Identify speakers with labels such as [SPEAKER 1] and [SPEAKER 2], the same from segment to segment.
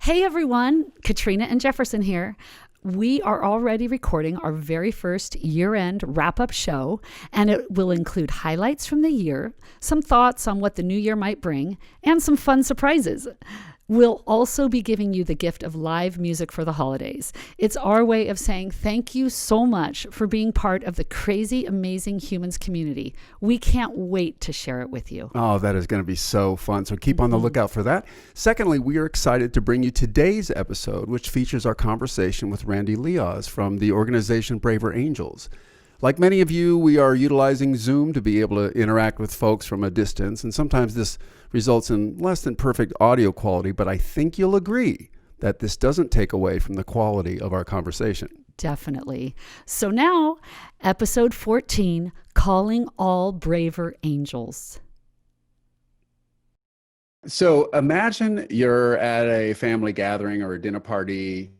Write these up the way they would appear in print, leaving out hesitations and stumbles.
[SPEAKER 1] Hey everyone, Katrina and Jefferson here. We are already recording our very first year-end wrap-up show, and it will include highlights from the year, some thoughts on what the new year might bring, and some fun surprises. We'll also be giving you the gift of live music for the holidays. It's our way of saying thank you so much for being part of the Crazy Amazing Humans community. We can't wait to share it with you.
[SPEAKER 2] Oh, that is going to be so fun. So keep on the lookout for that. Secondly, we are excited to bring you today's episode, which features our conversation with Randy Lioz from the organization Braver Angels. Like many of you, we are utilizing Zoom to be able to interact with folks from a distance, and sometimes this results in less than perfect audio quality, but I think you'll agree that this doesn't take away from the quality of our conversation.
[SPEAKER 1] Definitely. So now, episode 14, Calling All Braver Angels.
[SPEAKER 2] So imagine you're at a family gathering or a dinner party.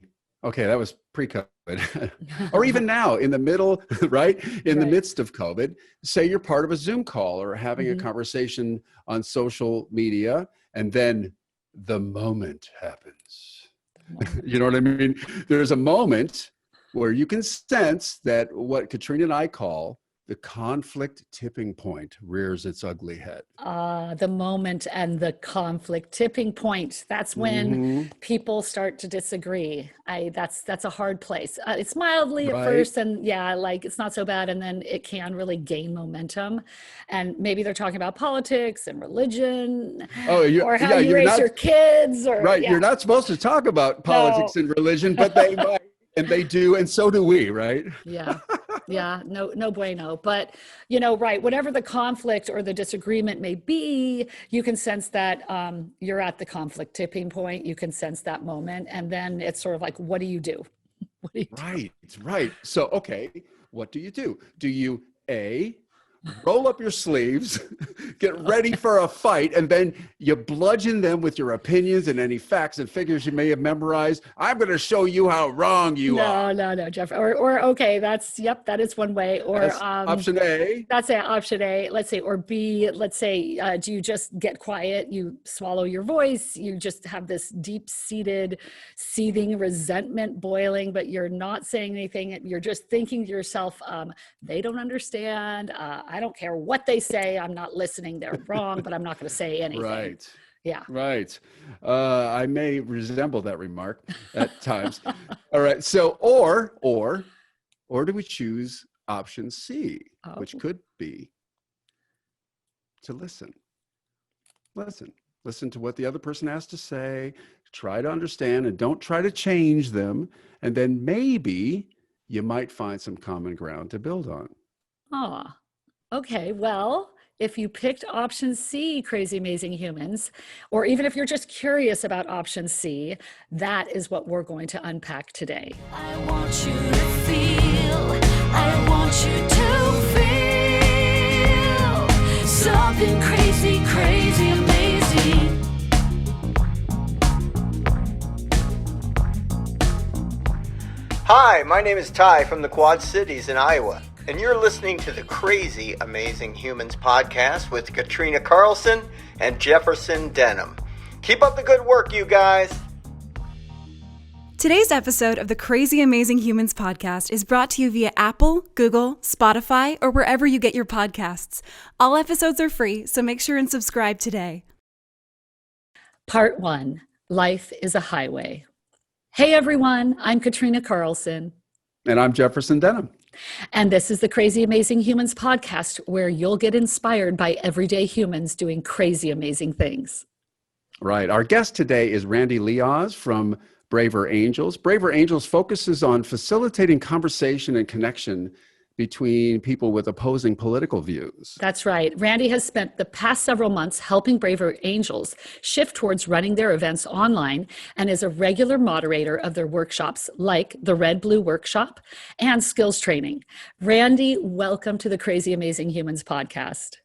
[SPEAKER 2] Okay, that was pre-COVID. Or even now in the middle, right? In the midst of COVID, say you're part of a Zoom call or having a conversation on social media, and then the moment happens. You know what I mean? There's a moment where you can sense that what Katrina and I call the conflict tipping point rears its ugly head.
[SPEAKER 1] The moment and the conflict tipping point. That's when people start to disagree. That's a hard place. It's mildly at first, and it's not so bad, and then it can really gain momentum. And maybe they're talking about politics and religion, or how you raise your kids.
[SPEAKER 2] You're not supposed to talk about politics and religion, but they might, and they do, and so do we, right?
[SPEAKER 1] No bueno. But, whatever the conflict or the disagreement may be, you can sense that you're at the conflict tipping point. You can sense that moment. And then it's sort of like, what do you do? What do you do?
[SPEAKER 2] Right. So, okay, what do you do? Do you, A, roll up your sleeves, get ready for a fight, and then you bludgeon them with your opinions and any facts and figures you may have memorized? I'm going to show you how wrong you are.
[SPEAKER 1] No, Jeff. Or okay, that is one way. Or
[SPEAKER 2] that's option A.
[SPEAKER 1] That's option A. Let's say, or B. Let's say, do you just get quiet? You swallow your voice. You just have this deep-seated, seething resentment boiling, but you're not saying anything. You're just thinking to yourself, they don't understand. I don't care what they say. I'm not listening. They're wrong, but I'm not going to say anything.
[SPEAKER 2] Right.
[SPEAKER 1] Yeah.
[SPEAKER 2] Right. I may resemble that remark at times. All right. So, or do we choose option C, which could be to listen. Listen to what the other person has to say. Try to understand and don't try to change them. And then maybe you might find some common ground to build on.
[SPEAKER 1] Okay, well, if you picked option C, Crazy Amazing Humans, or even if you're just curious about option C, that is what we're going to unpack today. I want you to feel, I want you to feel something crazy, crazy, amazing.
[SPEAKER 3] Hi, my name is Ty from the Quad Cities in Iowa, and you're listening to the Crazy Amazing Humans podcast with Katrina Carlson and Jefferson Denham. Keep up the good work, you guys.
[SPEAKER 4] Today's episode of the Crazy Amazing Humans podcast is brought to you via Apple, Google, Spotify, or wherever you get your podcasts. All episodes are free, so make sure and subscribe today.
[SPEAKER 1] Part 1, Life is a Highway. Hey everyone, I'm Katrina Carlson.
[SPEAKER 2] And I'm Jefferson Denham.
[SPEAKER 1] And this is the Crazy Amazing Humans podcast, where you'll get inspired by everyday humans doing crazy, amazing things.
[SPEAKER 2] Right. Our guest today is Randy Lioz from Braver Angels. Braver Angels focuses on facilitating conversation and connection between people with opposing political views.
[SPEAKER 1] That's right. Randy has spent the past several months helping Braver Angels shift towards running their events online and is a regular moderator of their workshops like the Red Blue Workshop and skills training. Randy, welcome to the Crazy Amazing Humans podcast.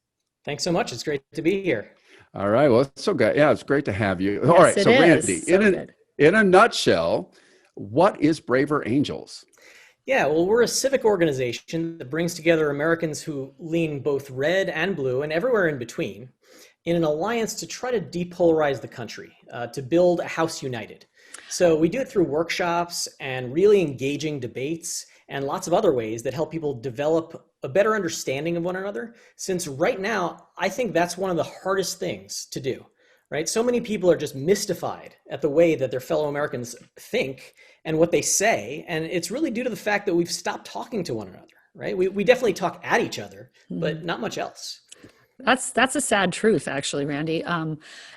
[SPEAKER 5] Thanks so much. It's great to be here.
[SPEAKER 2] All right. Well, it's so good. Yeah, it's great to have you.
[SPEAKER 1] Yes,
[SPEAKER 2] all right. So
[SPEAKER 1] Randy,
[SPEAKER 2] in a nutshell, what is Braver Angels?
[SPEAKER 5] Yeah, well, we're a civic organization that brings together Americans who lean both red and blue and everywhere in between in an alliance to try to depolarize the country, to build a house united. So we do it through workshops and really engaging debates and lots of other ways that help people develop a better understanding of one another. Since right now, I think that's one of the hardest things to do, right? So many people are just mystified at the way that their fellow Americans think and what they say. And it's really due to the fact that we've stopped talking to one another, right? We definitely talk at each other, but not much else.
[SPEAKER 1] That's a sad truth, actually, Randy.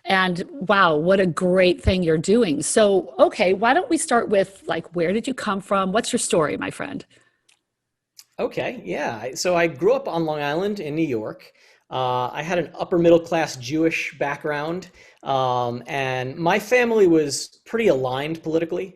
[SPEAKER 1] And wow, what a great thing you're doing. So, okay, why don't we start with like, where did you come from? What's your story, my friend?
[SPEAKER 5] Okay, yeah. So I grew up on Long Island in New York. I had an upper middle class Jewish background, and my family was pretty aligned politically.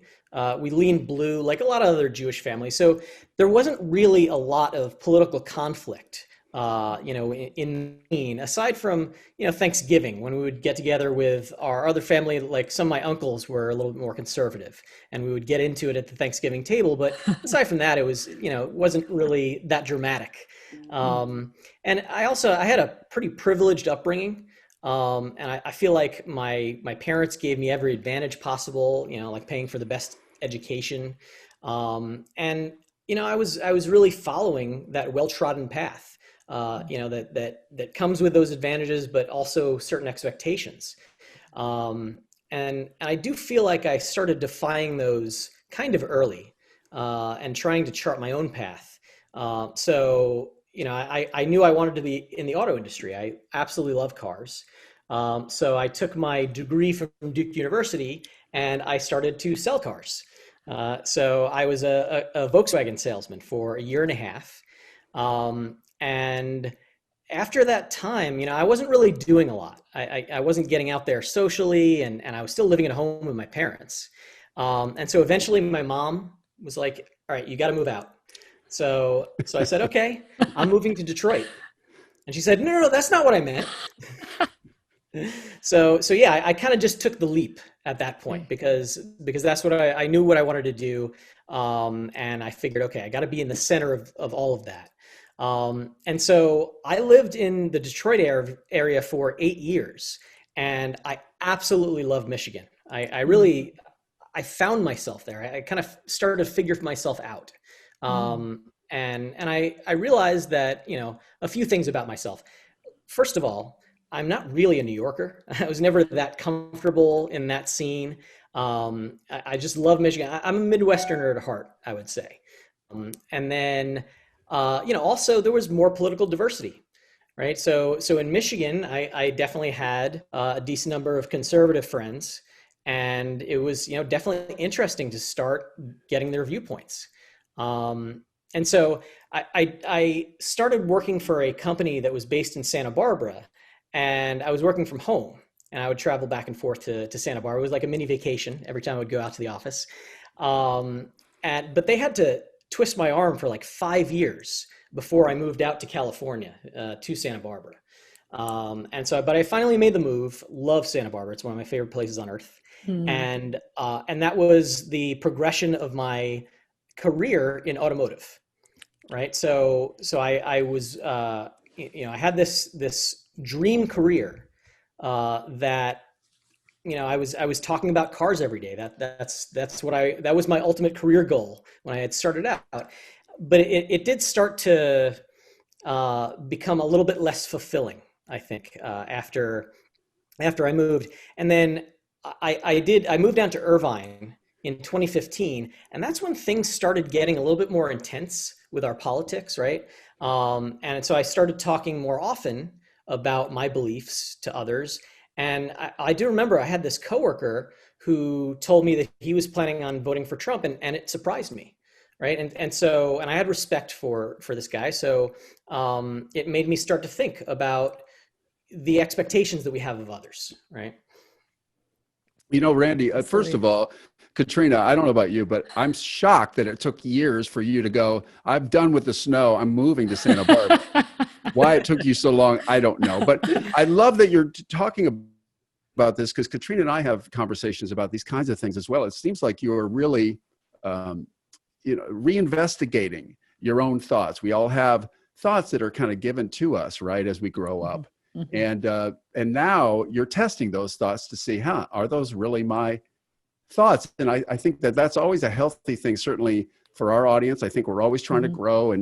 [SPEAKER 5] We leaned blue, like a lot of other Jewish families. So there wasn't really a lot of political conflict, in Maine, aside from, Thanksgiving, when we would get together with our other family. Like some of my uncles were a little bit more conservative, and we would get into it at the Thanksgiving table. But aside from that, it was, it wasn't really that dramatic. And I had a pretty privileged upbringing. And I feel like my parents gave me every advantage possible, like paying for the best education. And I was really following that well-trodden path, that comes with those advantages, but also certain expectations. And I do feel like I started defying those kind of early, and trying to chart my own path. So I knew I wanted to be in the auto industry. I absolutely love cars. So I took my degree from Duke University and I started to sell cars. So I was a Volkswagen salesman for a year and a half. And after that time, I wasn't really doing a lot. I wasn't getting out there socially, and I was still living at home with my parents. And so eventually my mom was like, all right, you got to move out. So I said, okay, I'm moving to Detroit. And she said, no, that's not what I meant. So yeah, I kind of just took the leap at that point because that's what I knew what I wanted to do. And I figured, okay, I got to be in the center of all of that. And so I lived in the Detroit area for 8 years, and I absolutely love Michigan. I found myself there. I kind of started to figure myself out. And I realized that, a few things about myself. First of all, I'm not really a New Yorker. I was never that comfortable in that scene. I just love Michigan. I'm a Midwesterner at heart, I would say. And then, also there was more political diversity, right? So in Michigan, I definitely had a decent number of conservative friends, and it was, definitely interesting to start getting their viewpoints. And so I started working for a company that was based in Santa Barbara, and I was working from home, and I would travel back and forth to Santa Barbara. It was like a mini vacation every time I would go out to the office. But they had to twist my arm for like 5 years before I moved out to California, to Santa Barbara. But I finally made the move. Love Santa Barbara. It's one of my favorite places on earth. And that was the progression of my career in automotive, right? So I was, I had this dream career that, I was talking about cars every day. That was my ultimate career goal when I had started out. But it did start to become a little bit less fulfilling, I think, after I moved. And then I moved down to Irvine in 2015, and that's when things started getting a little bit more intense with our politics, right? And so I started talking more often about my beliefs to others. And I do remember I had this coworker who told me that he was planning on voting for Trump, and it surprised me, right? And I had respect for this guy. So it made me start to think about the expectations that we have of others, right?
[SPEAKER 2] Randy, first of all, Katrina, I don't know about you, but I'm shocked that it took years for you to go, I'm done with the snow, I'm moving to Santa Barbara. Why it took you so long, I don't know. But I love that you're talking about this, because Katrina and I have conversations about these kinds of things as well. It seems like you're really, reinvestigating your own thoughts. We all have thoughts that are kind of given to us, right, as we grow up. And now you're testing those thoughts to see, are those really my thoughts? And I think that that's always a healthy thing, certainly for our audience. I think we're always trying to grow,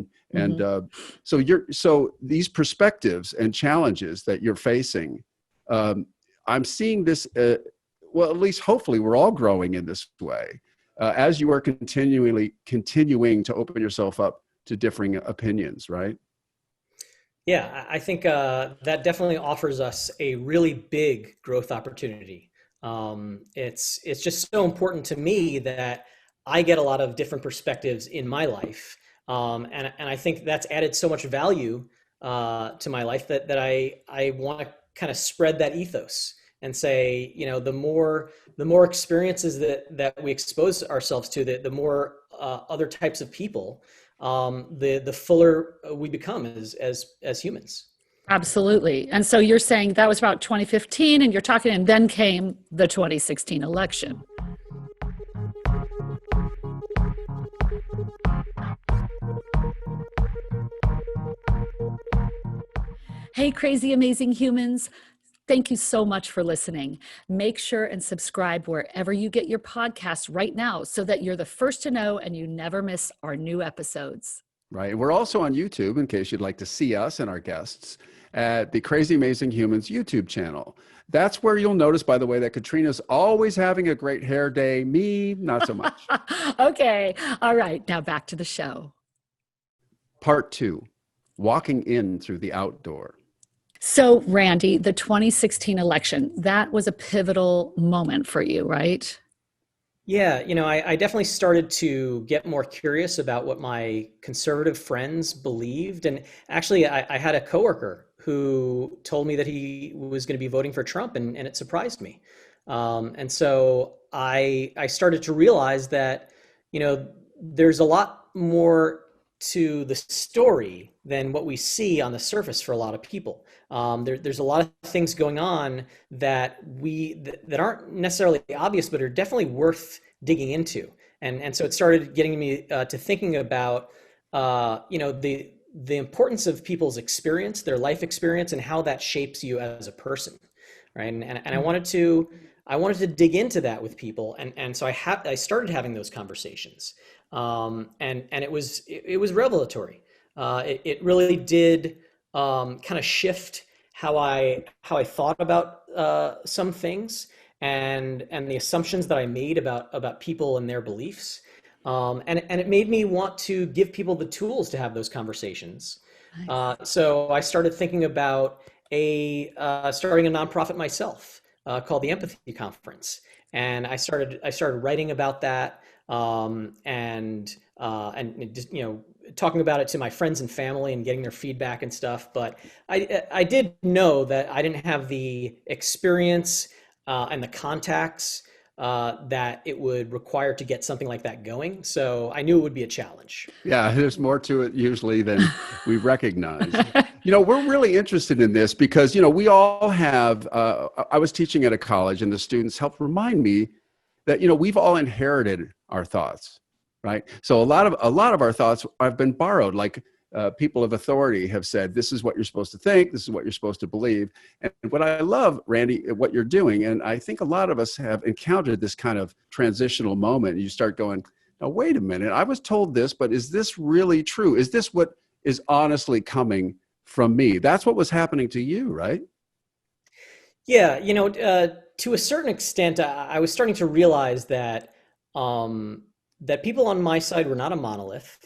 [SPEAKER 2] so these perspectives and challenges that you're facing, I'm seeing this. Well, at least hopefully we're all growing in this way as you are continuing to open yourself up to differing opinions, right?
[SPEAKER 5] Yeah, I think that definitely offers us a really big growth opportunity. It's just so important to me that I get a lot of different perspectives in my life, and I think that's added so much value to my life that I want to kind of spread that ethos and say, the more experiences that we expose ourselves to, the more other types of people, the fuller we become as humans.
[SPEAKER 1] Absolutely. And so you're saying that was about 2015, and you're talking, and then came the 2016 election. Hey, crazy, amazing humans. Thank you so much for listening. Make sure and subscribe wherever you get your podcasts right now so that you're the first to know and you never miss our new episodes.
[SPEAKER 2] Right. We're also on YouTube in case you'd like to see us and our guests at the Crazy Amazing Humans YouTube channel. That's where you'll notice, by the way, that Katrina's always having a great hair day. Me, not so much.
[SPEAKER 1] Okay. All right. Now back to the show.
[SPEAKER 2] Part 2, walking in through the outdoor.
[SPEAKER 1] So, Randy, the 2016 election, that was a pivotal moment for you, right?
[SPEAKER 5] Yeah, I definitely started to get more curious about what my conservative friends believed. And actually, I had a coworker who told me that he was going to be voting for Trump, and it surprised me. And so I started to realize that, there's a lot more to the story than what we see on the surface for a lot of people. There's a lot of things going on that aren't necessarily obvious, but are definitely worth digging into. And so it started getting me to thinking about, the importance of people's experience, their life experience, and how that shapes you as a person, right? And I wanted to dig into that with people, and so I started having those conversations, and it was revelatory. It really did kind of shift how I thought about some things and the assumptions that I made about people and their beliefs. And it made me want to give people the tools to have those conversations. Nice. So I started thinking about starting a nonprofit myself called the Empathy Conference, and I started writing about that and just talking about it to my friends and family and getting their feedback and stuff. But I did know that I didn't have the experience and the contacts that it would require to get something like that going. So I knew it would be a challenge.
[SPEAKER 2] Yeah, there's more to it usually than we recognize. We're really interested in this because, we all have, I was teaching at a college and the students helped remind me that, we've all inherited our thoughts, right? So a lot of our thoughts have been borrowed, like people of authority have said, this is what you're supposed to think, this is what you're supposed to believe. And what I love, Randy, what you're doing, and I think a lot of us have encountered this kind of transitional moment. You start going, now, wait a minute, I was told this, but is this really true? Is this what is honestly coming from me? That's what was happening to you, right?
[SPEAKER 5] Yeah, to a certain extent, I was starting to realize that that people on my side were not a monolith.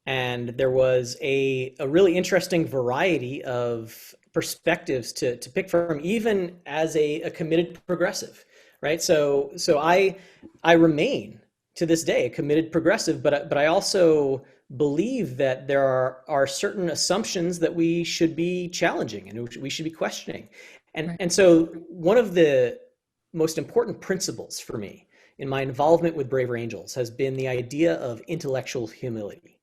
[SPEAKER 5] And there was a really interesting variety of perspectives to pick from, even as a committed progressive, right? So I remain to this day a committed progressive, but I also believe that there are certain assumptions that we should be challenging and we should be questioning. And so one of the most important principles for me in my involvement with Braver Angels has been the idea of intellectual humility.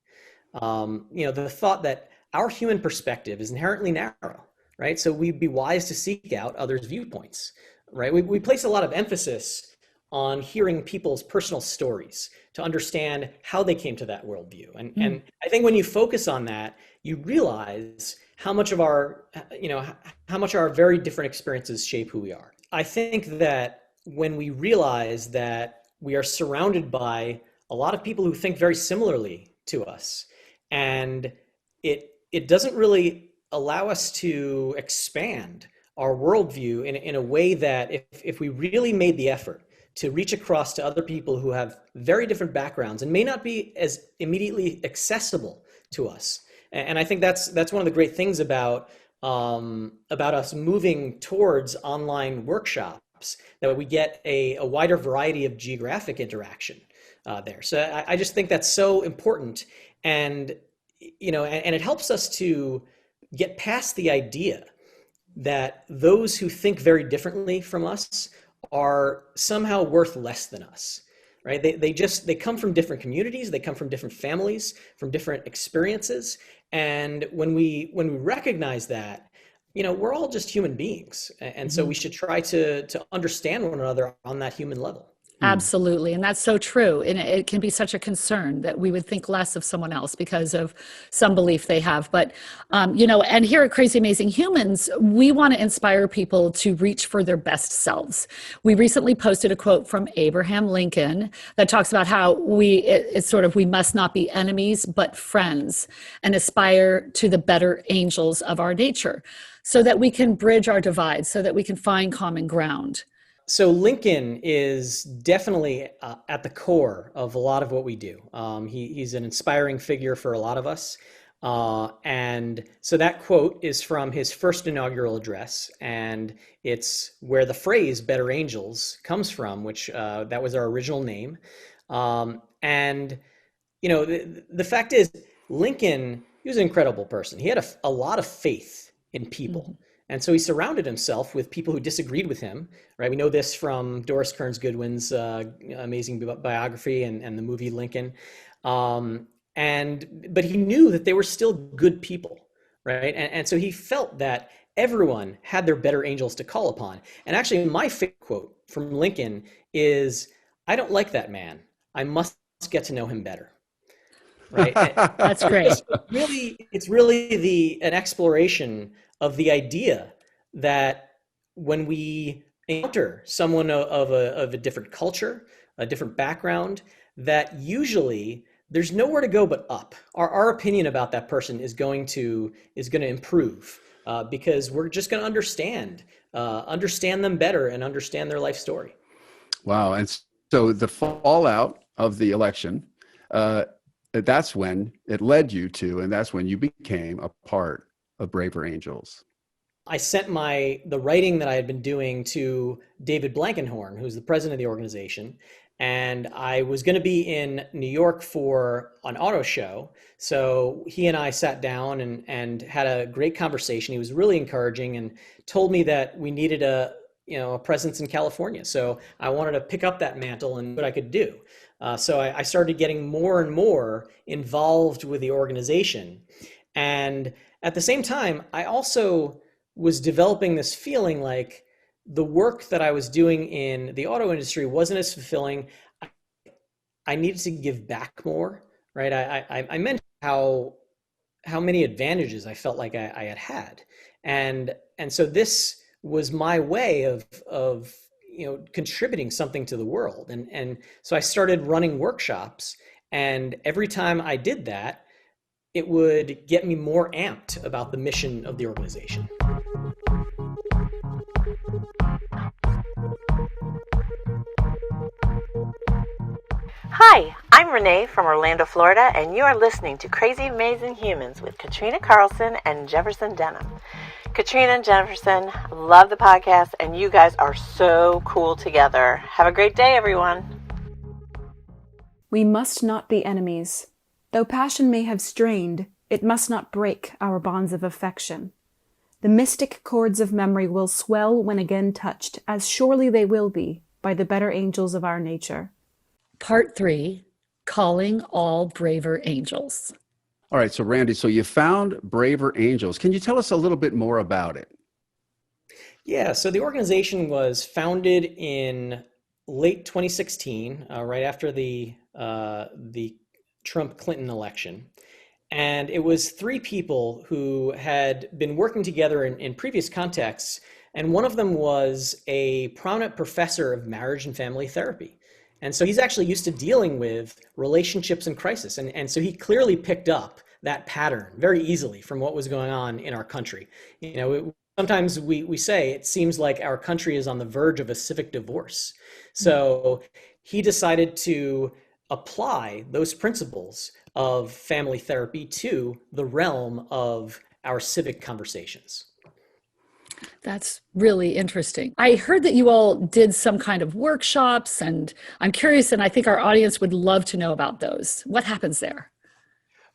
[SPEAKER 5] The thought that our human perspective is inherently narrow, right? So we'd be wise to seek out others' viewpoints, right? We place a lot of emphasis on hearing people's personal stories to understand how they came to that worldview. And I think when you focus on that, you realize how much of our, how much our very different experiences shape who we are. I think that when we realize that we are surrounded by a lot of people who think very similarly to us, and it doesn't really allow us to expand our worldview in a way that if we really made the effort to reach across to other people who have very different backgrounds and may not be as immediately accessible to us. And I think that's one of the great things about us moving towards online workshops, that we get a wider variety of geographic interaction there. So I just think that's so important, and and it helps us to get past the idea that those who think very differently from us are somehow worth less than us, right? They come from different communities, they come from different families, from different experiences, and when we recognize that, we're all just human beings, and so we should try to understand one another on that human level.
[SPEAKER 1] Absolutely. And that's so true. And it can be such a concern that we would think less of someone else because of some belief they have. But, and here at Crazy Amazing Humans, we want to inspire people to reach for their best selves. We recently posted a quote from Abraham Lincoln that talks about how it's sort of, we must not be enemies, but friends, and aspire to the better angels of our nature so that we can bridge our divides, so that we can find common ground.
[SPEAKER 5] So Lincoln is definitely at the core of a lot of what we do. He's an inspiring figure for a lot of us. And so that quote is from his first inaugural address, and it's where the phrase "better angels" comes from, which that was our original name. And the fact is, Lincoln, he was an incredible person. He had a lot of faith in people. Mm-hmm. And so he surrounded himself with people who disagreed with him, right? We know this from Doris Kearns Goodwin's amazing biography and the movie Lincoln. But he knew that they were still good people, right? And so he felt that everyone had their better angels to call upon. And actually, my favorite quote from Lincoln is, "I don't like that man. I must get to know him better." Right?
[SPEAKER 1] That's great.
[SPEAKER 5] It's really an exploration of the idea that when we encounter someone of a different culture, a different background, that usually there's nowhere to go but up. Our opinion about that person is going to improve because we're just going to understand them better and understand their life story.
[SPEAKER 2] Wow. And so the fallout of the election, that's when it led you to, and that's when you became a part of Braver Angels.
[SPEAKER 5] I sent the writing that I had been doing to David Blankenhorn, who's the president of the organization, and I was going to be in New York for an auto show. So he and I sat down and had a great conversation. He was really encouraging and told me that we needed a presence in California. So I wanted to pick up that mantle and what I could do. So I started getting more and more involved with the organization. And at the same time, I also was developing this feeling like the work that I was doing in the auto industry wasn't as fulfilling. I needed to give back more, right? I mentioned how many advantages I felt like I had. And so this was my way of contributing something to the world. And so I started running workshops, and every time I did that, it would get me more amped about the mission of the organization.
[SPEAKER 6] Hi, I'm Renee from Orlando, Florida, and you are listening to Crazy Amazing Humans with Katrina Carlson and Jefferson Denham. Katrina and Jefferson, love the podcast, and you guys are so cool together. Have a great day, everyone.
[SPEAKER 4] We must not be enemies. Though passion may have strained, it must not break our bonds of affection. The mystic chords of memory will swell when again touched, as surely they will be, by the better angels of our nature.
[SPEAKER 1] Part 3, Calling All Braver Angels.
[SPEAKER 2] All right, so Randy, so you found Braver Angels. Can you tell us a little bit more about it?
[SPEAKER 5] Yeah, so the organization was founded in late 2016, right after the Trump-Clinton election. And it was three people who had been working together in previous contexts. And one of them was a prominent professor of marriage and family therapy. And so he's actually used to dealing with relationships in crisis. And so he clearly picked up that pattern very easily from what was going on in our country. Sometimes we say it seems like our country is on the verge of a civic divorce. So he decided to apply those principles of family therapy to the realm of our civic conversations.
[SPEAKER 1] That's really interesting. I heard that you all did some kind of workshops, and I'm curious, and I think our audience would love to know about those. What happens there?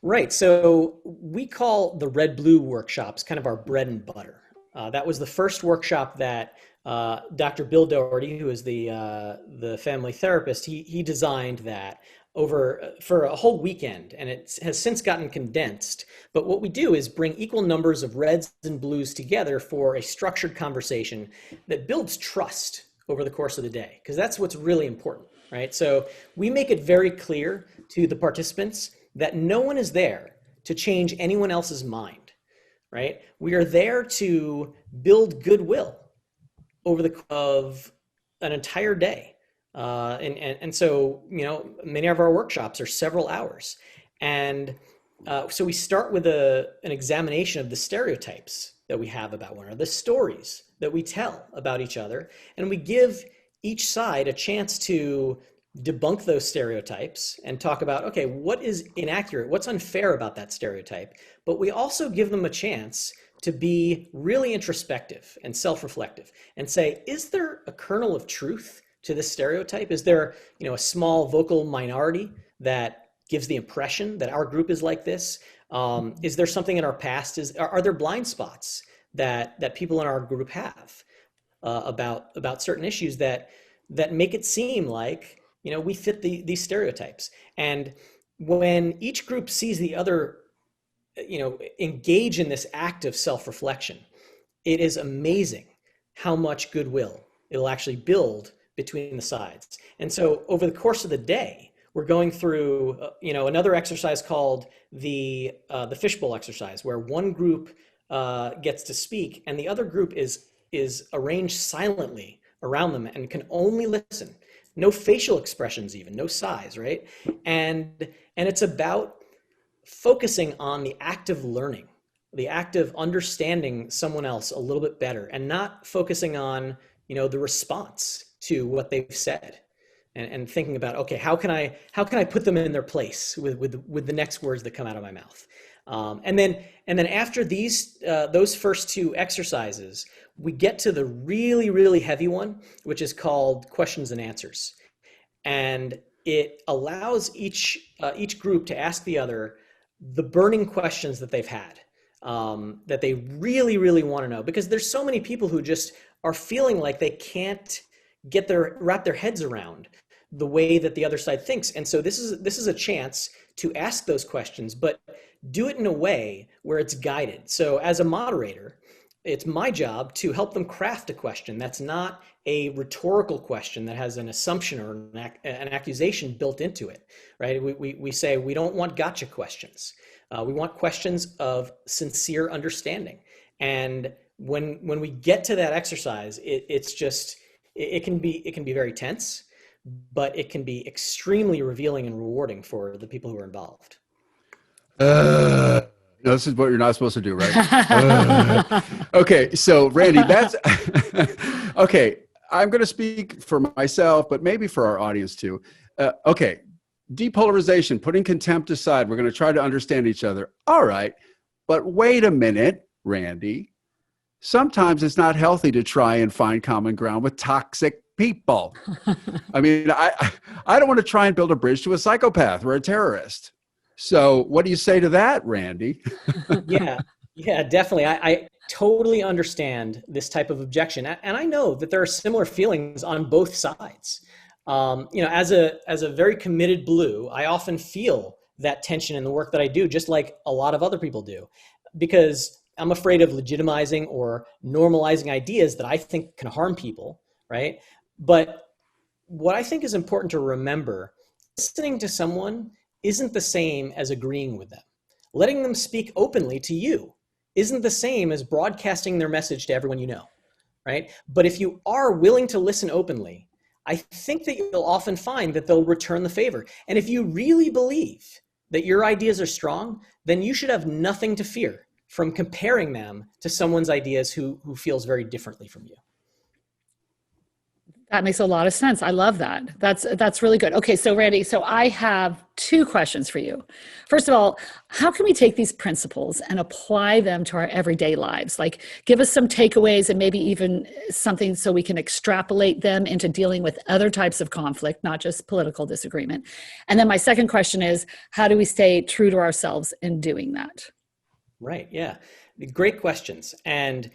[SPEAKER 5] Right. So we call the Red Blue workshops kind of our bread and butter. That was the first workshop that Dr. Bill Doherty, who is the family therapist, he designed that for a whole weekend, and it has since gotten condensed. But what we do is bring equal numbers of reds and blues together for a structured conversation that builds trust over the course of the day, because that's what's really important, right? So we make it very clear to the participants that no one is there to change anyone else's mind, right? We are there to build goodwill over the course of an entire day. And so, many of our workshops are several hours. And so we start with an examination of the stereotypes that we have about one another, the stories that we tell about each other, and we give each side a chance to debunk those stereotypes and talk about, okay, what is inaccurate, what's unfair about that stereotype, but we also give them a chance to be really introspective and self-reflective and say, is there a kernel of truth to this stereotype? Is there, a small vocal minority that gives the impression that our group is like this? Is there something in our past? Are there blind spots that people in our group have about certain issues that make it seem like we fit these stereotypes? And when each group sees the other engage in this act of self-reflection, it is amazing how much goodwill it'll actually build between the sides. And so over the course of the day, we're going through another exercise called the fishbowl exercise, where one group gets to speak and the other group is arranged silently around them and can only listen. No facial expressions, even no sighs, right? And it's about focusing on the act of learning, the act of understanding someone else a little bit better, and not focusing on the response to what they've said, and thinking about, okay, how can I put them in their place with the next words that come out of my mouth. And then after those first two exercises, we get to the really, really heavy one, which is called questions and answers. And it allows each group to ask the other the burning questions that they've had, that they really, really want to know, because there's so many people who just are feeling like they can't wrap their heads around the way that the other side thinks. And so this is a chance to ask those questions, but do it in a way where it's guided. So as a moderator, it's my job to help them craft a question that's not a rhetorical question that has an assumption or an accusation built into it, right? We say we don't want gotcha questions. We want questions of sincere understanding. And when we get to that exercise, it can be very tense, but it can be extremely revealing and rewarding for the people who are involved.
[SPEAKER 2] This is what you're not supposed to do, right? Okay, so Randy, that's okay. I'm going to speak for myself, but maybe for our audience too. Okay, depolarization, putting contempt aside, we're going to try to understand each other. All right, but wait a minute, Randy. Sometimes it's not healthy to try and find common ground with toxic people. I mean, I don't want to try and build a bridge to a psychopath or a terrorist. So what do you say to that, Randy?
[SPEAKER 5] Yeah, definitely. I totally understand this type of objection. And I know that there are similar feelings on both sides. As a very committed blue, I often feel that tension in the work that I do, just like a lot of other people do, because I'm afraid of legitimizing or normalizing ideas that I think can harm people, right? But what I think is important to remember, listening to someone isn't the same as agreeing with them. letting them speak openly to you isn't the same as broadcasting their message to everyone you know, right? But if you are willing to listen openly, I think that you'll often find that they'll return the favor. And if you really believe that your ideas are strong, then you should have nothing to fear from comparing them to someone's ideas who feels very differently from you.
[SPEAKER 1] That makes a lot of sense. I love that. That's really good. Okay, so Randy, so I have two questions for you. First of all, how can we take these principles and apply them to our everyday lives? Like, give us some takeaways and maybe even something so we can extrapolate them into dealing with other types of conflict, not just political disagreement. And then my second question is, how do we stay true to ourselves in doing that?
[SPEAKER 5] Right, yeah. Great questions. And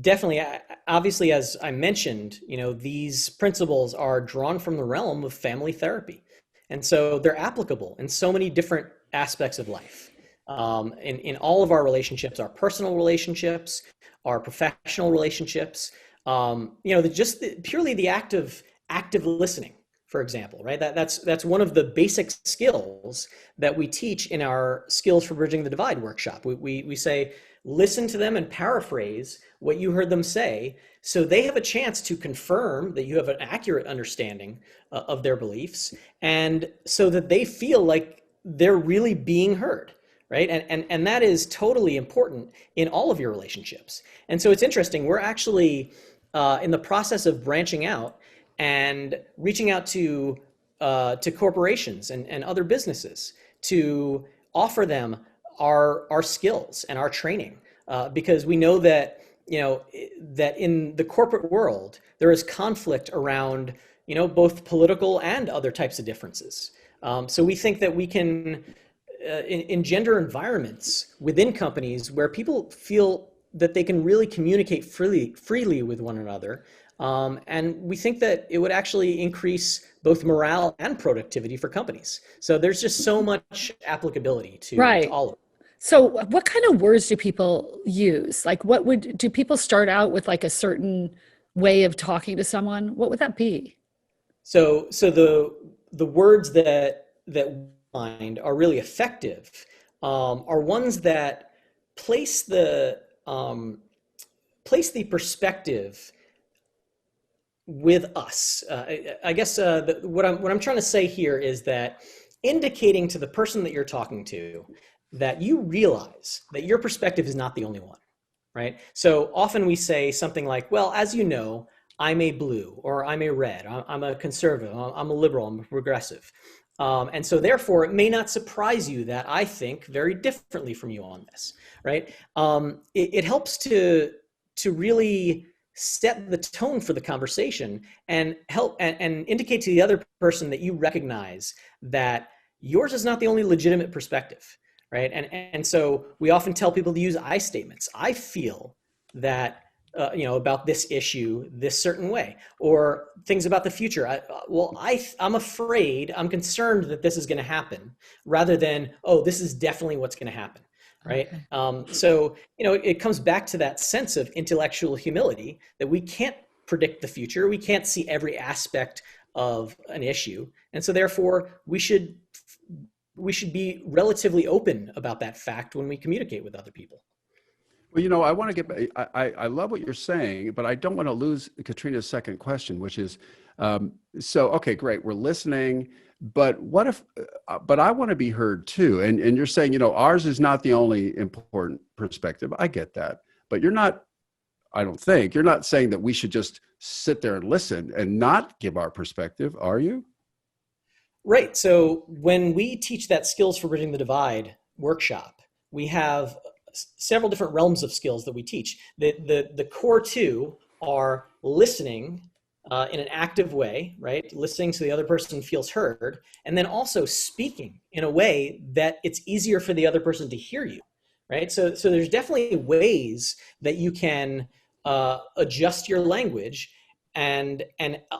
[SPEAKER 5] definitely, obviously, as I mentioned, these principles are drawn from the realm of family therapy. And so they're applicable in so many different aspects of life. In all of our relationships, our personal relationships, our professional relationships, purely the act of active listening, for example, right? That's one of the basic skills that we teach in our Skills for Bridging the Divide workshop. We say, listen to them and paraphrase what you heard them say, so they have a chance to confirm that you have an accurate understanding of their beliefs, and so that they feel like they're really being heard, right? And that is totally important in all of your relationships. And so it's interesting, we're actually in the process of branching out and reaching out to corporations and other businesses to offer them our skills and our training, because we know that that in the corporate world there is conflict around both political and other types of differences. So we think that we can engender environments within companies where people feel that they can really communicate freely with one another. And we think that it would actually increase both morale and productivity for companies. So there's just so much applicability to all of it.
[SPEAKER 1] So what kind of words do people use? Like, do people start out with like a certain way of talking to someone? What would that be?
[SPEAKER 5] So the words that we find are really effective are ones that place the perspective with us. I guess what I'm trying to say here is that indicating to the person that you're talking to that you realize that your perspective is not the only one, right? So often we say something like, well, as you know, I'm a blue, or I'm a red, I'm a conservative, I'm a liberal, I'm a progressive. And so therefore, it may not surprise you that I think very differently from you on this, right? It helps to really set the tone for the conversation and help and indicate to the other person that you recognize that yours is not the only legitimate perspective, right? And so we often tell people to use I statements. I feel that about this issue this certain way, or things about the future. I'm afraid, I'm concerned that this is going to happen, rather than, oh, this is definitely what's going to happen, right? Okay. So it comes back to that sense of intellectual humility, that we can't predict the future, we can't see every aspect of an issue, and so therefore we should be relatively open about that fact when we communicate with other people.
[SPEAKER 2] Well, I want to get, I love what you're saying, but I don't want to lose Katrina's second question, which is, okay, great, we're listening, but what if, but I want to be heard too. And you're saying, ours is not the only important perspective. I get that, but you're not saying that we should just sit there and listen and not give our perspective, are you?
[SPEAKER 5] Right. So when we teach that Skills for Bridging the Divide workshop, we have several different realms of skills that we teach. The core two are listening in an active way, right? Listening so the other person feels heard, and then also speaking in a way that it's easier for the other person to hear you, right? So there's definitely ways that you can adjust your language and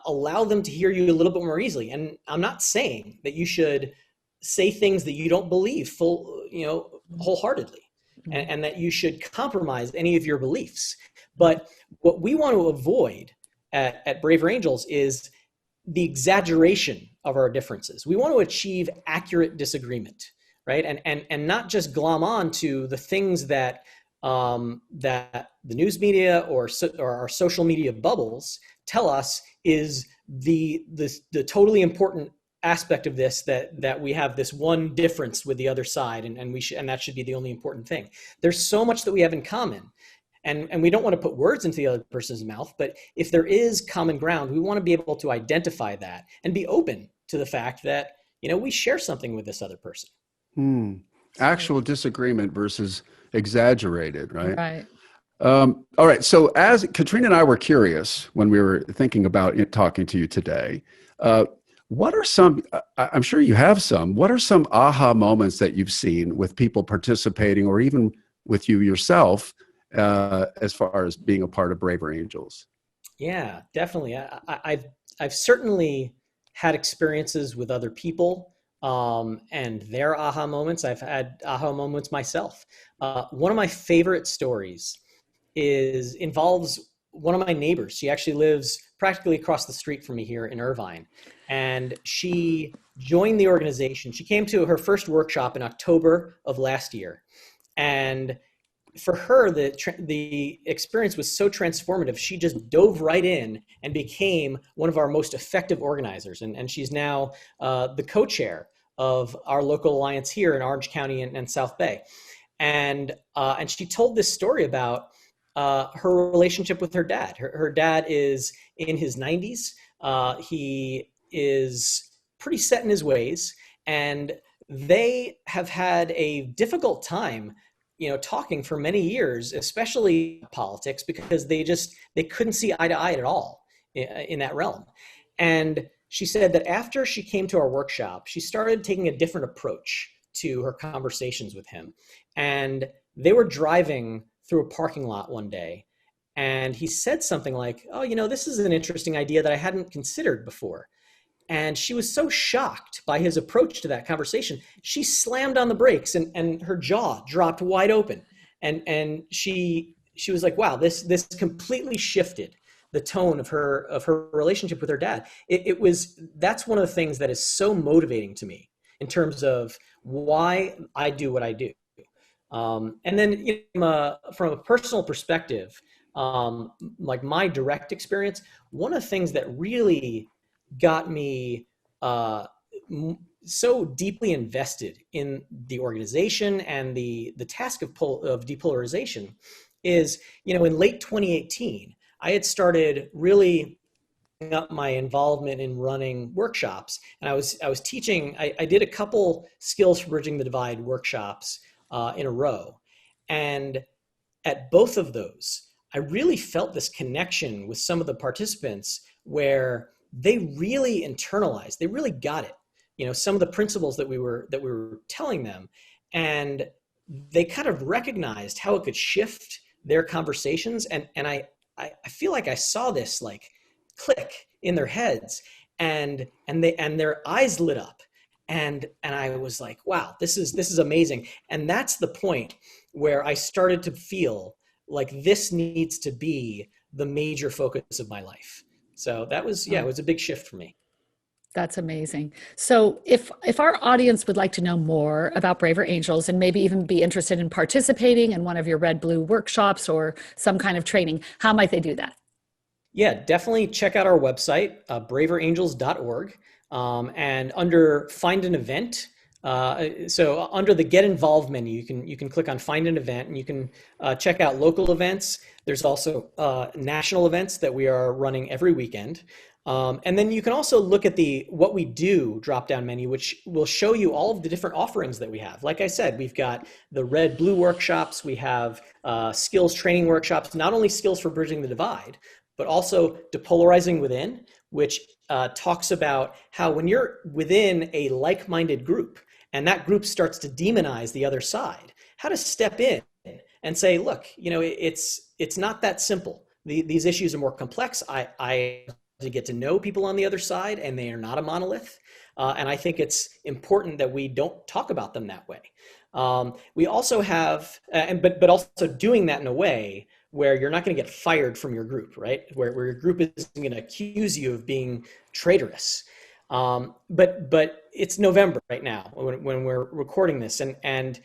[SPEAKER 5] allow them to hear you a little bit more easily. And I'm not saying that you should say things that you don't believe wholeheartedly, and that you should compromise any of your beliefs. But what we want to avoid at Braver Angels is the exaggeration of our differences. We want to achieve accurate disagreement, right? And not just glom on to the things that that the news media or our social media bubbles tell us is the totally important aspect of this, that we have this one difference with the other side, and that should be the only important thing. There's so much that we have in common. And we don't want to put words into the other person's mouth, but if there is common ground, we want to be able to identify that and be open to the fact that, we share something with this other person.
[SPEAKER 2] Actual disagreement versus exaggerated, right?
[SPEAKER 1] Right.
[SPEAKER 2] All right. So as Katrina and I were curious when we were thinking about talking to you today, what are some, I'm sure you have some, what are some aha moments that you've seen with people participating or even with you yourself as far as being a part of Braver Angels?
[SPEAKER 5] Yeah, definitely. I've certainly had experiences with other people and their aha moments. I've had aha moments myself. One of my favorite stories involves one of my neighbors. She actually lives practically across the street from me here in Irvine. And she joined the organization. She came to her first workshop in October of last year. And for her, the experience was so transformative. She just dove right in and became one of our most effective organizers. And she's now the co-chair of our local alliance here in Orange County and South Bay. And she told this story about her relationship with her dad. Her dad is in his 90s. He is pretty set in his ways, and they have had a difficult time talking for many years, especially politics, because they couldn't see eye to eye at all in that realm. And she said that after she came to our workshop, she started taking a different approach to her conversations with him. And they were driving through a parking lot one day, and he said something like, "Oh, this is an interesting idea that I hadn't considered before." And she was so shocked by his approach to that conversation, she slammed on the brakes and her jaw dropped wide open. And she was like, wow, this completely shifted the tone of her relationship with her dad. That's one of the things that is so motivating to me in terms of why I do what I do. And then from a personal perspective, like my direct experience, one of the things that really got me so deeply invested in the organization and the task of depolarization is, in late 2018, I had started really up my involvement in running workshops, and I was teaching. I did a couple skills for bridging the divide workshops in a row, and at both of those, I really felt this connection with some of the participants where they really internalized, they really got it, some of the principles that we were telling them, and they kind of recognized how it could shift their conversations. And I feel like I saw this like click in their heads, and their eyes lit up, and I was like, wow, this is amazing. And that's the point where I started to feel like this needs to be the major focus of my life. So that was, it was a big shift for me.
[SPEAKER 1] That's amazing. So if our audience would like to know more about Braver Angels and maybe even be interested in participating in one of your Red Blue workshops or some kind of training, how might they do that?
[SPEAKER 5] Yeah, definitely check out our website, braverangels.org, and under Find an Event. So under the Get Involved menu, you can click on Find an Event, and you can check out local events. There's also national events that we are running every weekend. And then you can also look at the What We Do drop-down menu, which will show you all of the different offerings that we have. Like I said, we've got the Red Blue workshops, we have skills training workshops, not only skills for bridging the divide, but also Depolarizing Within, which talks about how when you're within a like-minded group and that group starts to demonize the other side, how to step in and say, look, it's not that simple. These issues are more complex. I to get to know people on the other side, and they are not a monolith. And I think it's important that we don't talk about them that way. We also have, but also doing that in a way where you're not going to get fired from your group, right? Where your group isn't going to accuse you of being traitorous. But it's November right now when we're recording this, and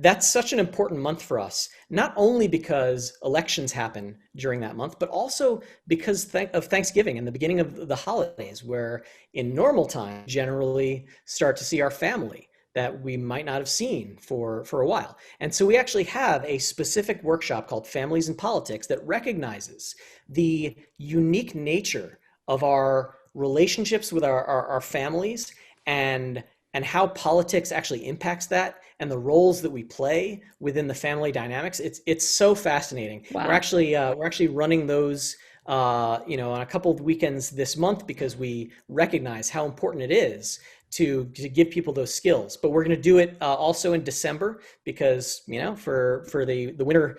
[SPEAKER 5] that's such an important month for us, not only because elections happen during that month, but also because of Thanksgiving and the beginning of the holidays, where in normal time, generally start to see our family that we might not have seen for a while. And so we actually have a specific workshop called Families and Politics that recognizes the unique nature of our relationships with our families, and how politics actually impacts that, and the roles that we play within the family dynamics. It's so fascinating.
[SPEAKER 1] Wow.
[SPEAKER 5] We're actually running those on a couple of weekends this month, because we recognize how important it is to give people those skills. But we're going to do it also in December, because for the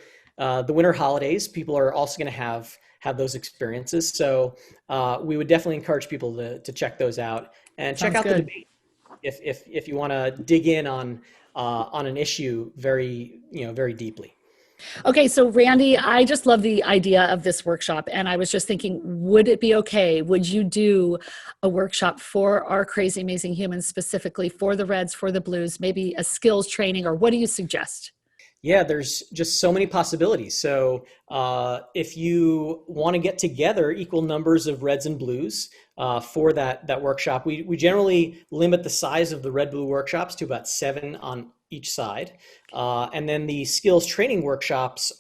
[SPEAKER 5] winter holidays, people are also going to have those experiences. So we would definitely encourage people to check those out, and check out the debate if you want to dig in on an issue very deeply.
[SPEAKER 1] Okay, so Randy, I just love the idea of this workshop, and I was just thinking, would it be okay? Would you do a workshop for our crazy, amazing humans, specifically for the Reds, for the Blues, maybe a skills training, or what do you suggest?
[SPEAKER 5] Yeah, there's just so many possibilities. So if you want to get together equal numbers of Reds and Blues for that workshop, we generally limit the size of the Red-Blue workshops to about 7 on each side. And then the skills training workshops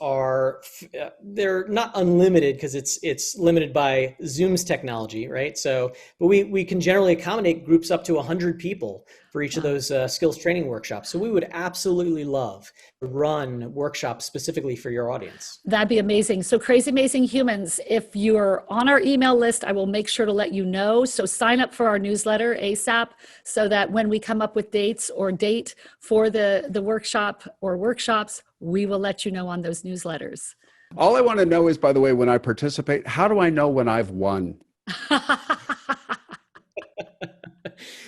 [SPEAKER 5] they're not unlimited, because it's limited by Zoom's technology, right? So, but we can generally accommodate groups up to 100 people for each of those skills training workshops. So we would absolutely love to run workshops specifically for your audience.
[SPEAKER 1] That'd be amazing. So Crazy Amazing Humans, if you're on our email list, I will make sure to let you know. So sign up for our newsletter ASAP, so that when we come up with dates or date for the workshop or workshops, we will let you know on those newsletters.
[SPEAKER 2] All I want to know is, by the way, when I participate, how do I know when I've won?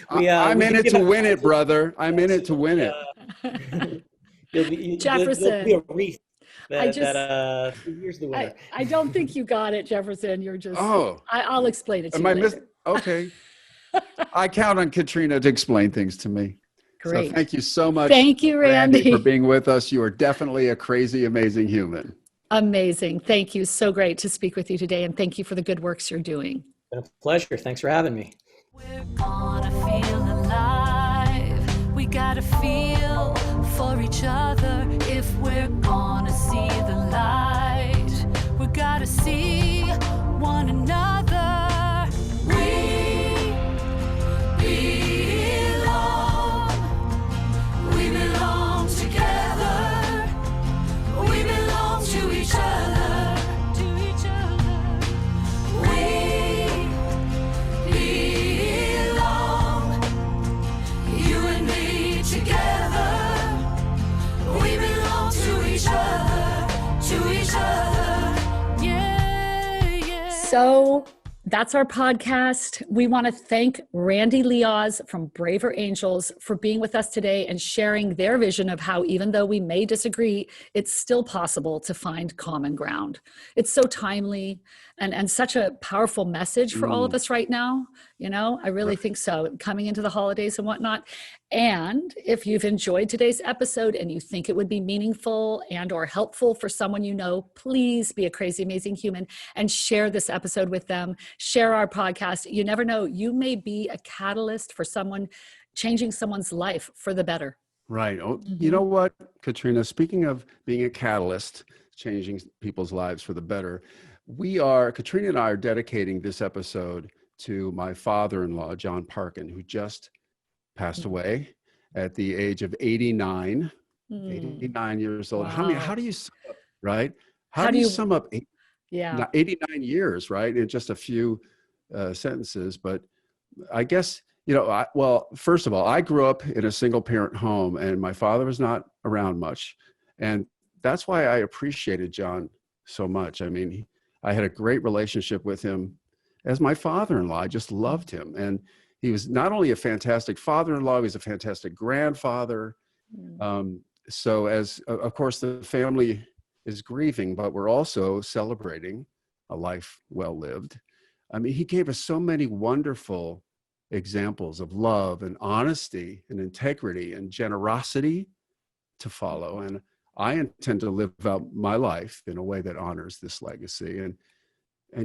[SPEAKER 2] I'm in it to win it, brother. I'm in it to win it.
[SPEAKER 1] Jefferson.
[SPEAKER 5] There'll be a wreath here's the winner.
[SPEAKER 1] I don't think you got it, Jefferson. You're just, I'll explain it to
[SPEAKER 2] you later. Okay. I count on Katrina to explain things to me.
[SPEAKER 1] Great.
[SPEAKER 2] So thank you so much.
[SPEAKER 1] Thank you, Randy,
[SPEAKER 2] for being with us. You are definitely a crazy, amazing human.
[SPEAKER 1] Amazing. Thank you. So great to speak with you today. And thank you for the good works you're doing.
[SPEAKER 5] It's been a pleasure. Thanks for having me.
[SPEAKER 7] We're gonna feel alive. We gotta feel for each other. If we're gonna see the light, we gotta see one another. We belong together. We belong to each other. We belong, you and me together. We belong to each other, yeah.
[SPEAKER 1] So that's our podcast. We want to thank Randy Lioz from Braver Angels for being with us today and sharing their vision of how, even though we may disagree, it's still possible to find common ground. It's so timely and such a powerful message for all of us right now. I really think so, coming into the holidays and whatnot. And if you've enjoyed today's episode and you think it would be meaningful and or helpful for someone you know, please be a crazy, amazing human and share this episode with them. Share our podcast. You never know, you may be a catalyst for someone, changing someone's life for the better.
[SPEAKER 2] Right. Oh, you know what, Katrina, speaking of being a catalyst, changing people's lives for the better, Katrina and I are dedicating this episode to my father-in-law, John Parkin, who just passed away at the age of 89, 89 years old.
[SPEAKER 1] Wow.
[SPEAKER 2] How do you sum up, right? How do you sum up 89 years, right? In just a few sentences. But I guess, first of all, I grew up in a single parent home and my father was not around much. And that's why I appreciated John so much. I mean, I had a great relationship with him as my father-in-law. I just loved him. And he was not only a fantastic father-in-law, he was a fantastic grandfather. So of course, the family is grieving, but we're also celebrating a life well lived. I mean, he gave us so many wonderful examples of love and honesty and integrity and generosity to follow. And I intend to live out my life in a way that honors this legacy. And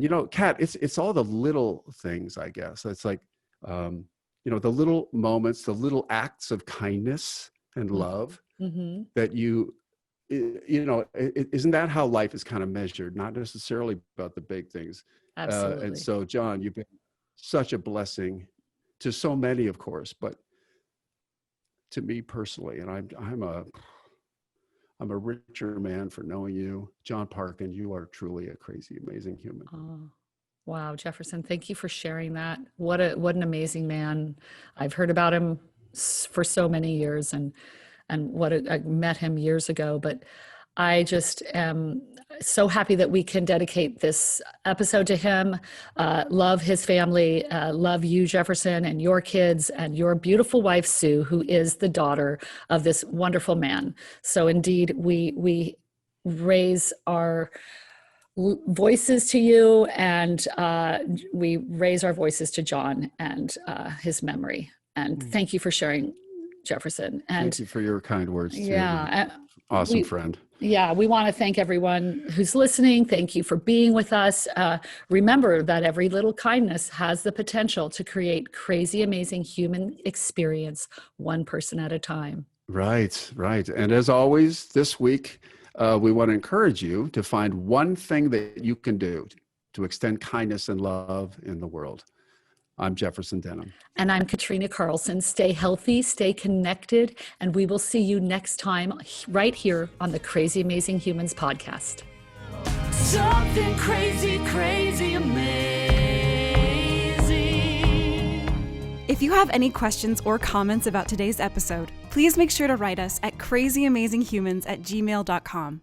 [SPEAKER 2] you know, Kat, it's all the little things, I guess. It's like, you know, the little moments, the little acts of kindness and love that you know, isn't that how life is kind of measured? Not necessarily about the big things.
[SPEAKER 1] Absolutely.
[SPEAKER 2] And so, John, you've been such a blessing to so many, of course, but to me personally, and I'm a richer man for knowing you. John Parkin, you are truly a crazy, amazing human.
[SPEAKER 1] Oh, wow, Jefferson, thank you for sharing that. What an amazing man. I've heard about him for so many years, and I met him years ago, but I just am so happy that we can dedicate this episode to him. Love his family, love you, Jefferson, and your kids, and your beautiful wife, Sue, who is the daughter of this wonderful man. So indeed, we raise our voices to you, and we raise our voices to John and his memory. And thank you for sharing, Jefferson. And
[SPEAKER 2] thank you for your kind words too.
[SPEAKER 1] Yeah.
[SPEAKER 2] Awesome friend.
[SPEAKER 1] Yeah, we want to thank everyone who's listening. Thank you for being with us. Remember that every little kindness has the potential to create crazy, amazing human experience, one person at a time. Right.
[SPEAKER 2] And as always, this week, we want to encourage you to find one thing that you can do to extend kindness and love in the world. I'm Jefferson Denham.
[SPEAKER 1] And I'm Katrina Carlson. Stay healthy, stay connected, and we will see you next time right here on the Crazy Amazing Humans podcast.
[SPEAKER 7] Something crazy, crazy, amazing.
[SPEAKER 4] If you have any questions or comments about today's episode, please make sure to write us at crazyamazinghumans@gmail.com.